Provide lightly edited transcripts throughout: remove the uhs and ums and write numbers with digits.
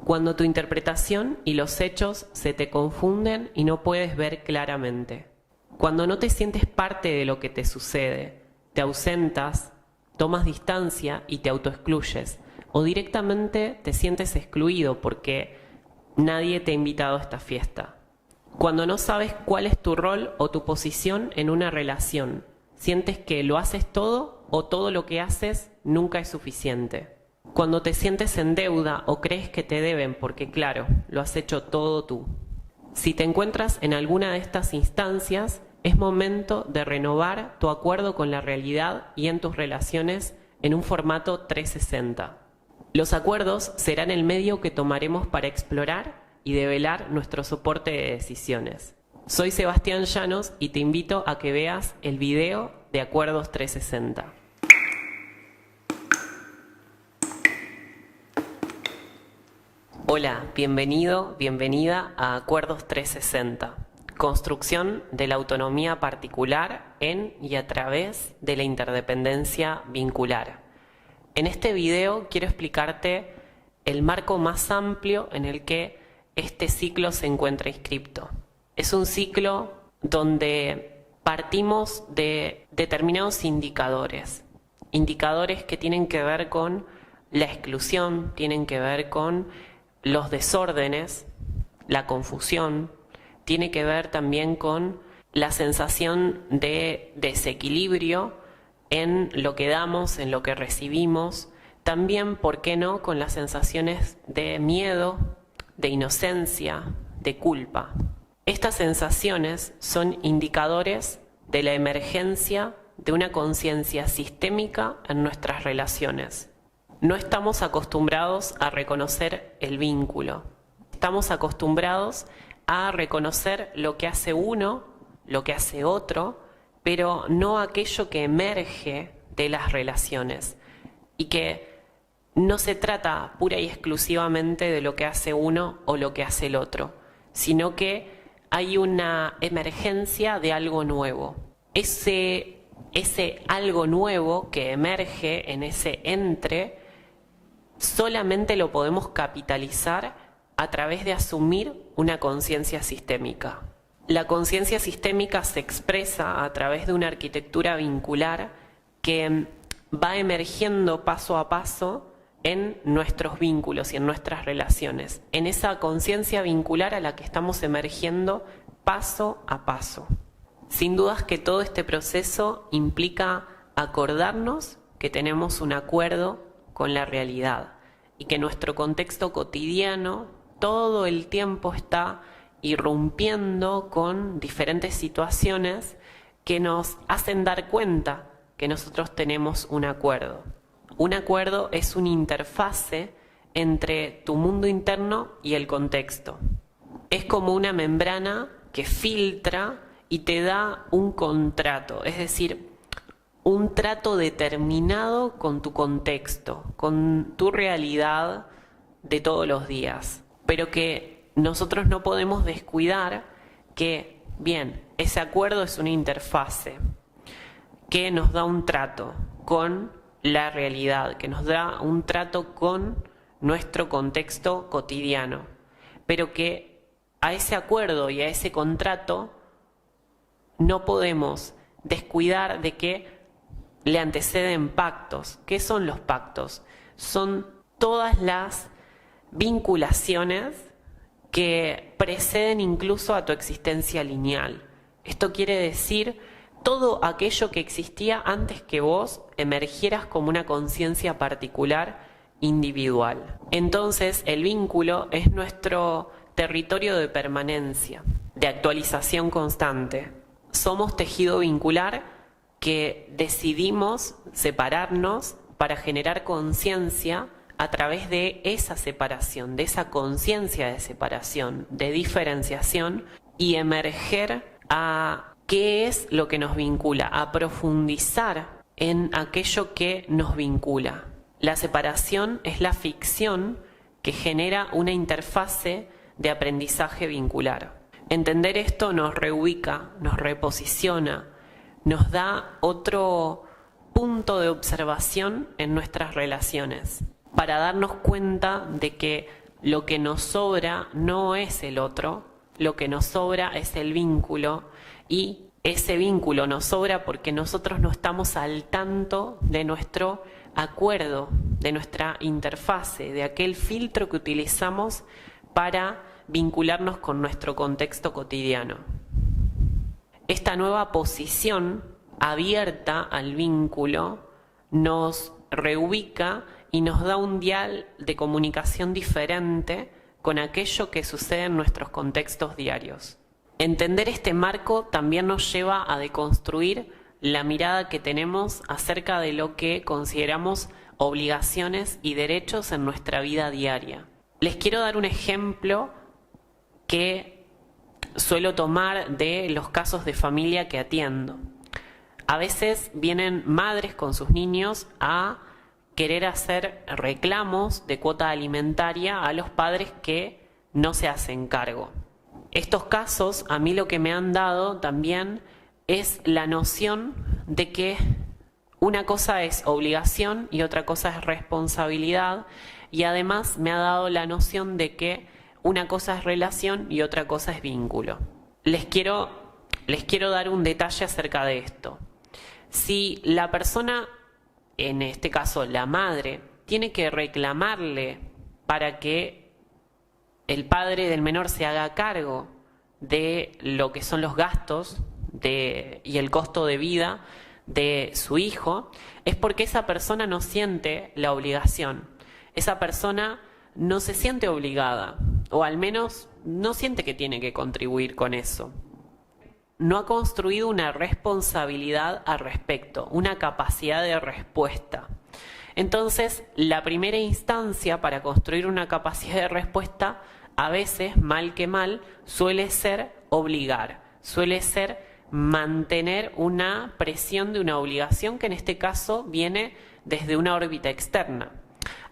Cuando tu interpretación y los hechos se te confunden y no puedes ver claramente. Cuando no te sientes parte de lo que te sucede, te ausentas, tomas distancia y te autoexcluyes, o directamente te sientes excluido porque nadie te ha invitado a esta fiesta. Cuando no sabes cuál es tu rol o tu posición en una relación, sientes que lo haces todo o todo lo que haces nunca es suficiente. Cuando te sientes en deuda o crees que te deben porque, claro, lo has hecho todo tú. Si te encuentras en alguna de estas instancias, es momento de renovar tu acuerdo con la realidad y en tus relaciones en un formato 360. Los acuerdos serán el medio que tomaremos para explorar y develar nuestro soporte de decisiones. Soy Sebastián Llanos y te invito a que veas el video de Acuerdos 360. Hola, bienvenido, bienvenida a Acuerdos 360, construcción de la autonomía particular en y a través de la interdependencia vincular. En este video quiero explicarte el marco más amplio en el que este ciclo se encuentra inscripto. Es un ciclo donde partimos de determinados indicadores que tienen que ver con la exclusión, tienen que ver con los desórdenes, la confusión, tiene que ver también con la sensación de desequilibrio en lo que damos, en lo que recibimos, también, ¿por qué no?, con las sensaciones de miedo, de inocencia, de culpa. Estas sensaciones son indicadores de la emergencia de una conciencia sistémica en nuestras relaciones. No estamos acostumbrados a reconocer el vínculo. Estamos acostumbrados a reconocer lo que hace uno, lo que hace otro, pero no aquello que emerge de las relaciones. Y que no se trata pura y exclusivamente de lo que hace uno o lo que hace el otro, sino que hay una emergencia de algo nuevo. Ese algo nuevo que emerge en ese entre solamente lo podemos capitalizar a través de asumir una conciencia sistémica. La conciencia sistémica se expresa a través de una arquitectura vincular que va emergiendo paso a paso en nuestros vínculos y en nuestras relaciones, en esa conciencia vincular a la que estamos emergiendo paso a paso. Sin dudas que todo este proceso implica acordarnos que tenemos un acuerdo con la realidad y que nuestro contexto cotidiano todo el tiempo está irrumpiendo con diferentes situaciones que nos hacen dar cuenta que nosotros tenemos un acuerdo. Un acuerdo es una interfase entre tu mundo interno y el contexto. Es como una membrana que filtra y te da un contrato, es decir, un trato determinado con tu contexto, con tu realidad de todos los días. Pero que nosotros no podemos descuidar que, bien, ese acuerdo es una interfase que nos da un trato con la realidad, que nos da un trato con nuestro contexto cotidiano, pero que a ese acuerdo y a ese contrato no podemos descuidar de que le anteceden pactos. ¿Qué son los pactos? Son todas las vinculaciones que preceden incluso a tu existencia lineal. Esto quiere decir todo aquello que existía antes que vos emergieras como una conciencia particular individual. Entonces, el vínculo es nuestro territorio de permanencia, de actualización constante. Somos tejido vincular que decidimos separarnos para generar conciencia a través de esa separación, de esa conciencia de separación, de diferenciación, y emerger a qué es lo que nos vincula, a profundizar en aquello que nos vincula. La separación es la ficción que genera una interfase de aprendizaje vincular. Entender esto nos reubica, nos reposiciona, nos da otro punto de observación en nuestras relaciones, para darnos cuenta de que lo que nos sobra no es el otro, lo que nos sobra es el vínculo, y ese vínculo nos sobra porque nosotros no estamos al tanto de nuestro acuerdo, de nuestra interfase, de aquel filtro que utilizamos para vincularnos con nuestro contexto cotidiano. Esta nueva posición abierta al vínculo nos reubica y nos da un dial de comunicación diferente con aquello que sucede en nuestros contextos diarios. Entender este marco también nos lleva a deconstruir la mirada que tenemos acerca de lo que consideramos obligaciones y derechos en nuestra vida diaria. Les quiero dar un ejemplo que suelo tomar de los casos de familia que atiendo. A veces vienen madres con sus niños a querer hacer reclamos de cuota alimentaria a los padres que no se hacen cargo. Estos casos a mí lo que me han dado también es la noción de que una cosa es obligación y otra cosa es responsabilidad, y además me ha dado la noción de que una cosa es relación y otra cosa es vínculo. Les quiero dar un detalle acerca de esto. Si la persona, en este caso la madre, tiene que reclamarle para que el padre del menor se haga cargo de lo que son los gastos y el costo de vida de su hijo, es porque esa persona no siente la obligación. Esa persona no se siente obligada, o al menos no siente que tiene que contribuir con eso. No ha construido una responsabilidad al respecto, una capacidad de respuesta. Entonces, la primera instancia para construir una capacidad de respuesta, a veces, mal que mal, suele ser obligar, suele ser mantener una presión de una obligación que en este caso viene desde una órbita externa.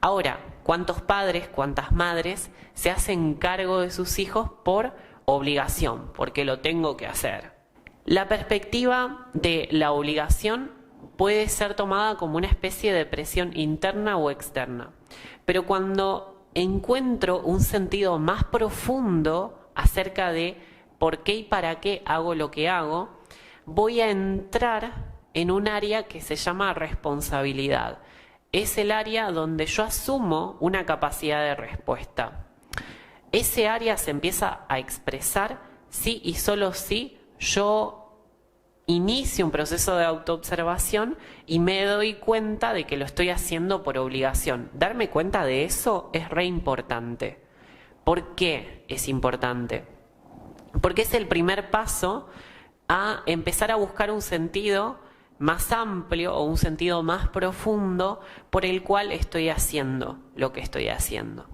Ahora, ¿cuántos padres, cuántas madres se hacen cargo de sus hijos por obligación, porque lo tengo que hacer? La perspectiva de la obligación puede ser tomada como una especie de presión interna o externa, pero cuando encuentro un sentido más profundo acerca de por qué y para qué hago lo que hago, voy a entrar en un área que se llama responsabilidad. Es el área donde yo asumo una capacidad de respuesta. Ese área se empieza a expresar si y solo si yo inicio un proceso de autoobservación y me doy cuenta de que lo estoy haciendo por obligación. Darme cuenta de eso es re importante. ¿Por qué es importante? Porque es el primer paso a empezar a buscar un sentido más amplio o un sentido más profundo por el cual estoy haciendo lo que estoy haciendo.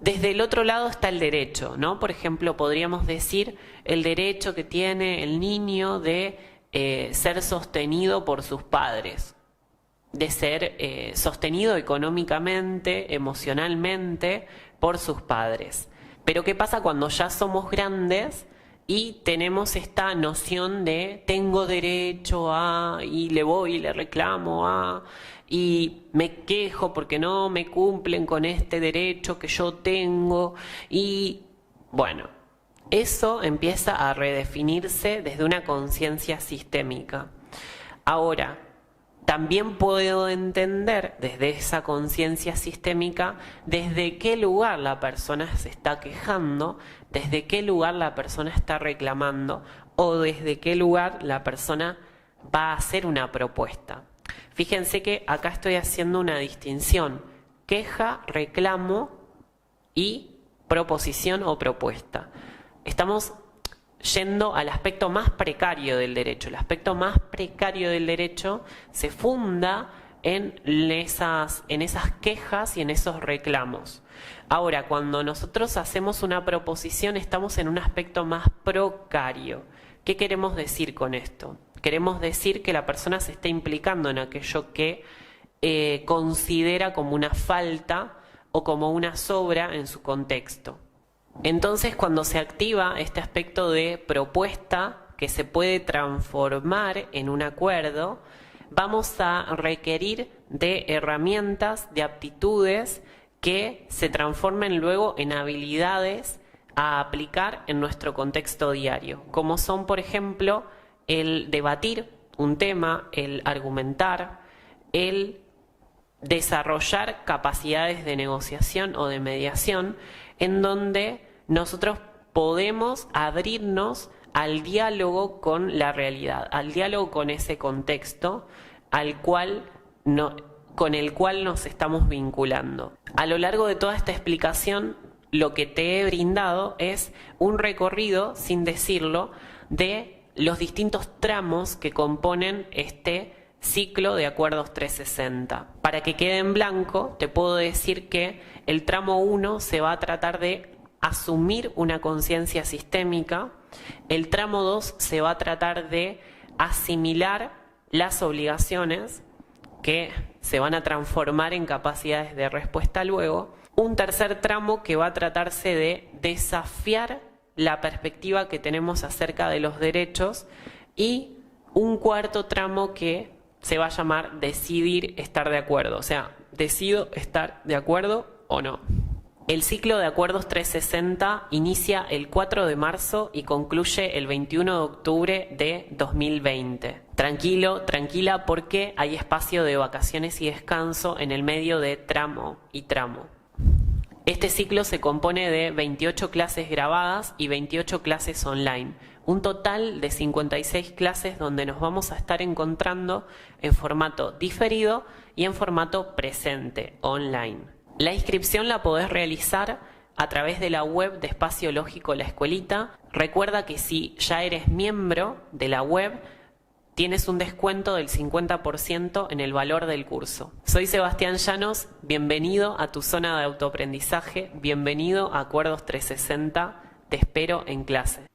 Desde el otro lado está el derecho, ¿no? Por ejemplo, podríamos decir el derecho que tiene el niño de ser sostenido por sus padres, de ser sostenido económicamente, emocionalmente por sus padres. Pero ¿qué pasa cuando ya somos grandes y tenemos esta noción de tengo derecho a, y le voy y le reclamo a, y me quejo porque no me cumplen con este derecho que yo tengo? Y bueno, eso empieza a redefinirse desde una conciencia sistémica. Ahora, también puedo entender desde esa conciencia sistémica desde qué lugar la persona se está quejando, desde qué lugar la persona está reclamando o desde qué lugar la persona va a hacer una propuesta. Fíjense que acá estoy haciendo una distinción: queja, reclamo y proposición o propuesta. Estamos yendo al aspecto más precario del derecho. El aspecto más precario del derecho se funda en esas quejas y en esos reclamos. Ahora, cuando nosotros hacemos una proposición, estamos en un aspecto más procario. ¿Qué queremos decir con esto? Queremos decir que la persona se está implicando en aquello que considera como una falta o como una sobra en su contexto. Entonces, cuando se activa este aspecto de propuesta que se puede transformar en un acuerdo, vamos a requerir de herramientas, de aptitudes que se transformen luego en habilidades a aplicar en nuestro contexto diario, como son, por ejemplo, el debatir un tema, el argumentar, el desarrollar capacidades de negociación o de mediación, en donde nosotros podemos abrirnos al diálogo con la realidad, al diálogo con ese contexto con el cual nos estamos vinculando. A lo largo de toda esta explicación, lo que te he brindado es un recorrido, sin decirlo, de los distintos tramos que componen este ciclo de acuerdos 360. Para que quede en blanco, te puedo decir que el tramo 1 se va a tratar de asumir una conciencia sistémica, el tramo 2 se va a tratar de asimilar las obligaciones que se van a transformar en capacidades de respuesta luego, un tercer tramo que va a tratarse de desafiar la perspectiva que tenemos acerca de los derechos y un cuarto tramo que se va a llamar decidir estar de acuerdo, o sea, decido estar de acuerdo o no. El ciclo de acuerdos 360 inicia el 4 de marzo y concluye el 21 de octubre de 2020. Tranquilo, tranquila, porque hay espacio de vacaciones y descanso en el medio de tramo y tramo. Este ciclo se compone de 28 clases grabadas y 28 clases online. Un total de 56 clases donde nos vamos a estar encontrando en formato diferido y en formato presente, online. La inscripción la podés realizar a través de la web de Espacio Lógico La Escuelita. Recuerda que si ya eres miembro de la web, tienes un descuento del 50% en el valor del curso. Soy Sebastián Llanos, bienvenido a tu zona de autoaprendizaje, bienvenido a Acuerdos 360, te espero en clase.